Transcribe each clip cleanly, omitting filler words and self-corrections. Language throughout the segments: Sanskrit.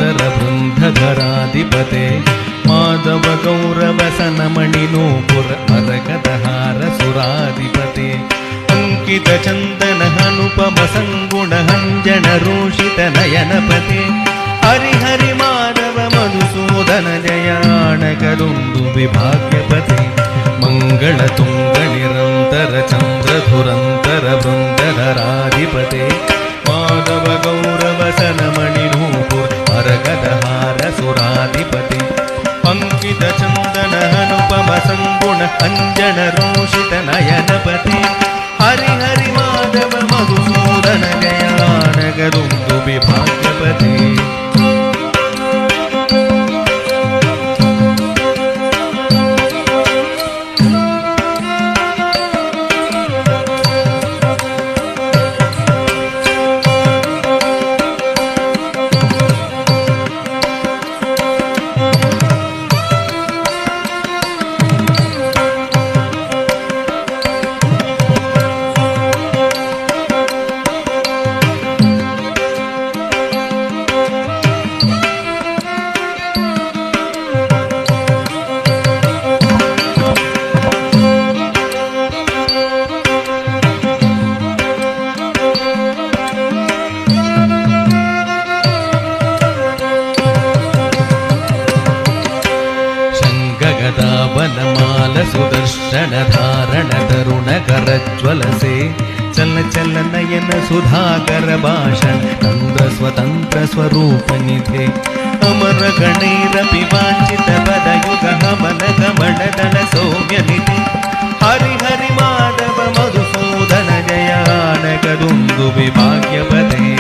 निरन्तर बृन्धधराधिपते माधव गौरव सनमणि नूपुर मरकतहार सुराधिपते अंकित चंदन अनुपम संगुण हंजन रोषित नयनपते हरि हरि माधव मधुसूदन जयाणकरुंदु विभाग्यपते मंगल तुंग निरंतर चंद्र धुरंतर वृंदधराधिपते माधव गौरव सनमणि नूपुर मरकतहार सुराधिपते अंकित चंदन अनुपम संगुण अंजन रोषित नयनपते हरि हरि माधव मधुसूदन जयाणकरुंदु विभाग्यपते सुदर्शन धारण तरुण करज्वलसे चल चल नयन सुधाकर भाषण तंत्र स्वतंत्र स्वरूप निधे अमर गणैरपि वांछित पदयुग हमन गमन दल सौम्य निधे हरि हरि माधव मधुसूदन जयाणकरुंदु विभाग्यपते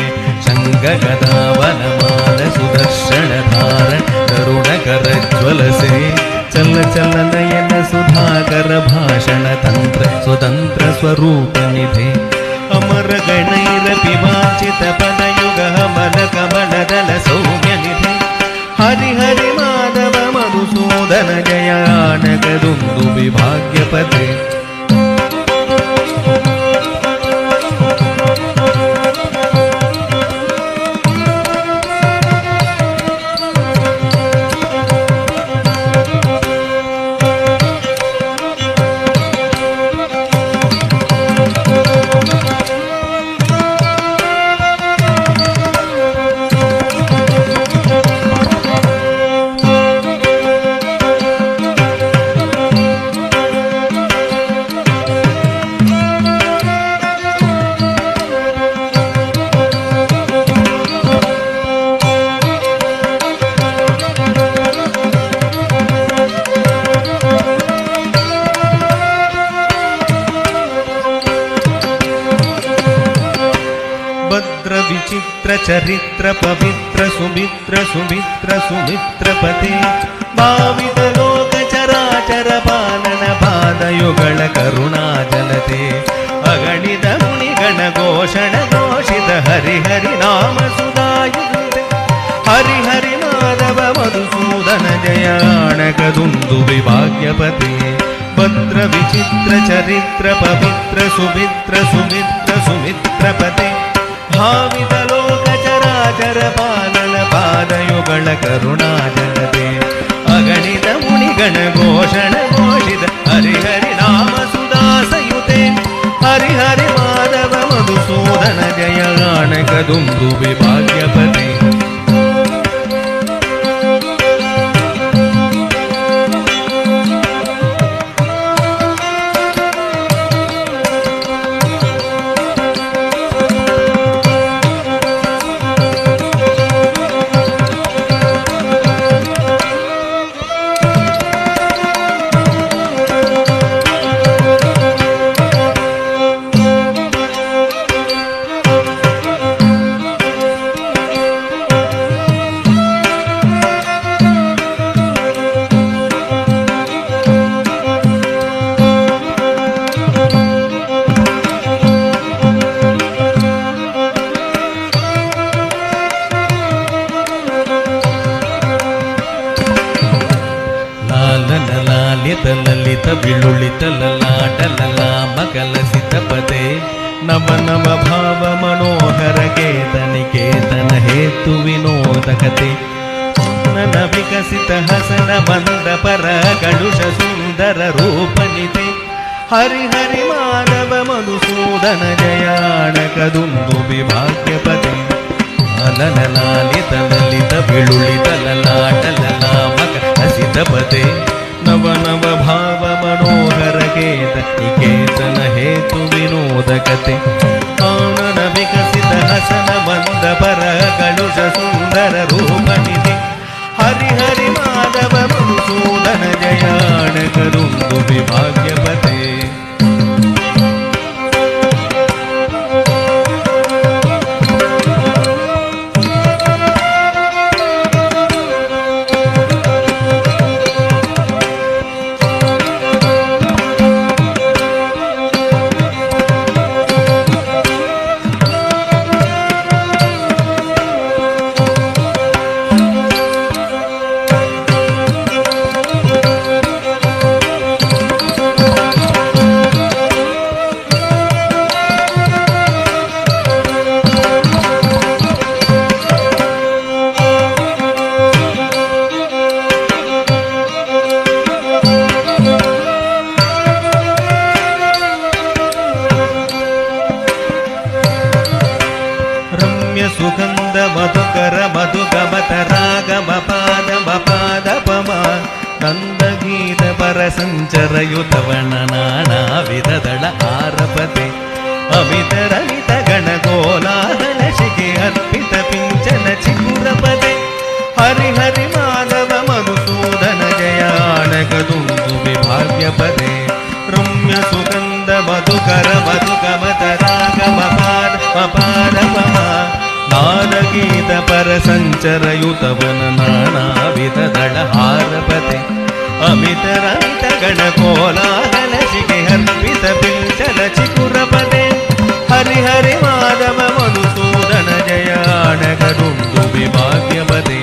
शंख गदा वनमाल सुदर्शन धारण तरुण करज्वलसे चल चल नयन सुधाकर भाषण तंत्र स्वतंत्र स्वरूप निधे अमर गणैरपि वांछित पदयुग हमन कमल दल सौम्य निधे हरि हरि माधव मधुसूदन जयाणकरुंदु विभाग्यपते चरित्र पवित्र सुमित्र सुमित्र सुमित्रपते भावित लोक चराचर पालन पादयुगल करुणाजलते अगणित मुनिगण घोषण घोषित हरि हरि नाम सुधायुते हरि हरि माधव मधुसूदन जयाणकरुंदु विभाग्यपते भद्र विचित्र चरित्र पवित्र सुमित्र सुमित्र सुमित्रपते भावित लोक चराचर पालन पादयुगल करुणाजलते अगणित मुनिगण घोषण घोषित हरि हरि नाम सुदासयुते हरि हरि माधव मधुसूदन जयाणकरुंदु विभाग्यपते ललित ललित विलुलित ललाट ललाम कलसित पदे ನವ ನವ ಭಾವ ಮನೋಹರ ಕೇತನಿಕೇತನ ಹೇತು ವಿನೋದ ಕತೆ ನನ್ನ ವಿಕಸಿತ ಹಸನ ಬಂದ ಪರ ಕಳುಷ ಸುಂದರ ರೂಪನಿತೆ ಹರಿ ಹರಿ ಮಾಧವ ಮಧುಸೂದನ ಜಯಾಣ ಕದುಂದು ವಿಭಾಗ್ಯಪತಿ ಅಲನ ಲಾಲಿತ ಲಲಿತ ಬಿಳುಳಿತ ಲಲಾಟಲ ನಾಮಕ ಹಸಿತ ಪತೆ ನವ ನವ ಭಾವ ಮನೋಹರ ಕೇತನ ಹೇತು ವಿನೋದ ಕತೆ ಆನನ ವಿಕಸಿತ ಹಸನ ಬಂದ ಪರ ಕಳುಷ ಸುಂದರ ರೂಪನಿದೆ ಹರಿ ಹರಿ ಮಾಧವ ಮಧುಸೂದನ ಜಯಾಣ ಕರುಂದು ವಿಭಾಗ್ಯಪತೆ ಸುಗಂಧ ಮಧುಕರ ಮಧುಗಮತ ರಾಗಮ ಪಾದ ಪಾದ ಪಮ ನಂದಗೀತ ಪರ ಸಂಚರಯುತವನ ನಾನಾ ವಿಧದಳ ಆರಪತೆ ಅಮಿತರಮಿತ ಗಣಗೋಲಾಹಲ ಶಿಗೆ ಅರ್ಪಿತ ಪಿಂಚನ ಚಿಪುರಪದೆ ಹರಿ ಹರಿ ಮಾಧವ ಮಧುಸೂದನ ಜಯಾಣ ಕದುಂದು ವಿಭಾಗ್ಯಪದೆ ರಮ್ಯ ಸುಗಂಧ ಮಧುಕರ ಮಧುಗಮತ ರಾಗಮ ಪಾದ ಪಮ ನಾದಗೀತ ಪರ ಸಂಚರಯುತವನ ನಾನಾ ವಿಧದಳ ಹಾರಪತೆ ಅಮಿತರಮಿತ ಗಣಕೋಲಾಹಲ ಶಿಗೆ ಅರ್ಪಿತ ಪಿಂಚಲ ಚಿಪುರಪದೆ ಹರಿ ಹರಿ ಮಾಧವ ಮಧುಸೂದನ ಜಯಾಣ ಕರುಂದು ವಿಭಾಗ್ಯಪದೆ